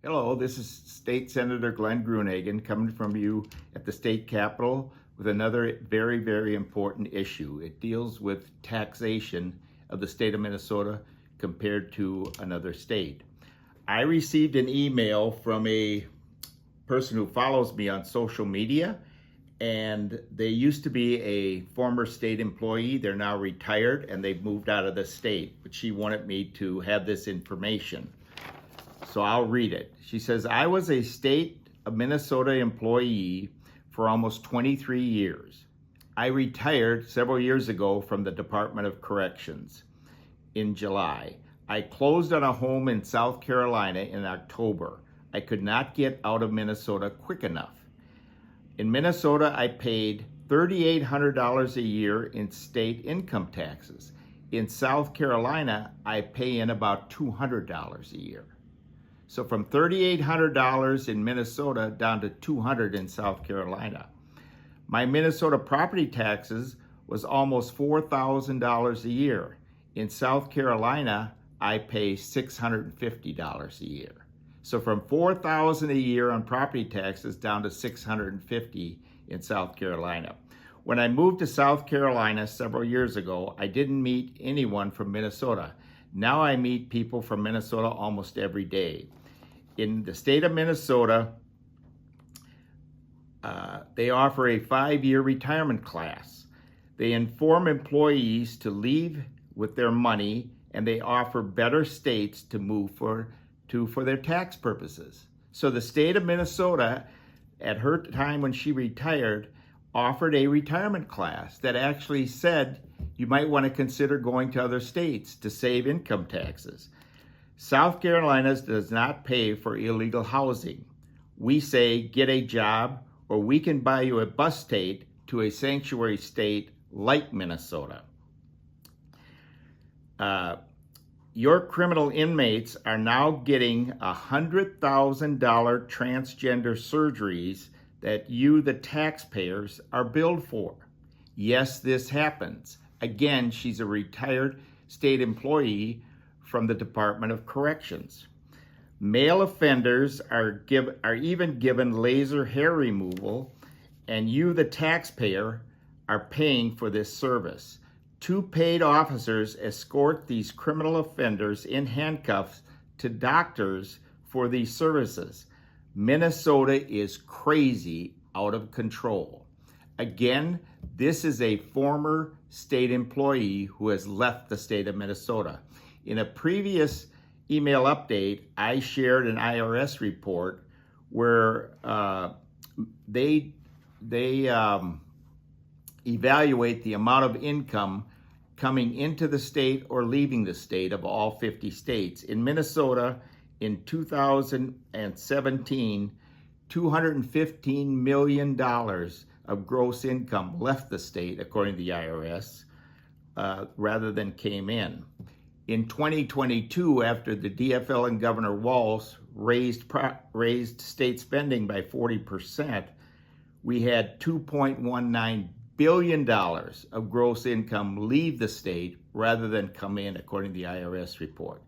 Hello, this is State Senator Glenn Gruenhagen coming from you at the state capitol with another very, very important issue. It deals with taxation of the state of Minnesota compared to another state. I received an email from a person who follows me on social media, and they used to be a former state employee. They're now retired and they've moved out of the state, but she wanted me to have this information. So I'll read it. She says, I was a state of Minnesota employee for almost 23 years. I retired several years ago from the Department of Corrections in July. I closed on a home in South Carolina in October. I could not get out of Minnesota quick enough. In Minnesota, I paid $3,800 a year in state income taxes. In South Carolina, I pay in about $200 a year. So from $3,800 in Minnesota down to $200 in South Carolina. My Minnesota property taxes was almost $4,000 a year. In South Carolina, I pay $650 a year. So from $4,000 a year on property taxes down to $650 in South Carolina. When I moved to South Carolina several years ago, I didn't meet anyone from Minnesota. Now I meet people from Minnesota almost every day. In the state of Minnesota, they offer a 5-year retirement class. They inform employees to leave with their money, and they offer better states to move for their tax purposes. So the state of Minnesota, at her time when she retired, offered a retirement class that actually said you might want to consider going to other states to save income taxes. South Carolina does not pay for illegal housing. We say get a job, or we can buy you a bus ticket to a sanctuary state like Minnesota. Your criminal inmates are now getting $100,000 transgender surgeries that you, the taxpayers, are billed for. Yes, this happens. Again, she's a retired state employee from the Department of Corrections. Male offenders are even given laser hair removal, and you, the taxpayer, are paying for this service. 2 paid officers escort these criminal offenders in handcuffs to doctors for these services. Minnesota is crazy out of control. Again, this is a former state employee who has left the state of Minnesota. In a previous email update, I shared an IRS report where they evaluate the amount of income coming into the state or leaving the state of all 50 states. In Minnesota, in 2017, $215 million of gross income left the state, according to the IRS, rather than came in. In 2022, after the DFL and Governor Walz raised state spending by 40%, we had $2.19 billion of gross income leave the state rather than come in, according to the IRS report.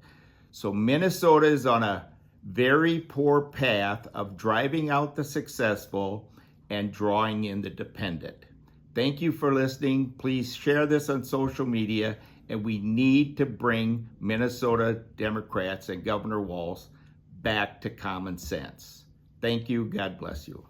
So Minnesota is on a very poor path of driving out the successful and drawing in the dependent. Thank you for listening. Please share this on social media, and we need to bring Minnesota Democrats and Governor Walz back to common sense. Thank you. God bless you.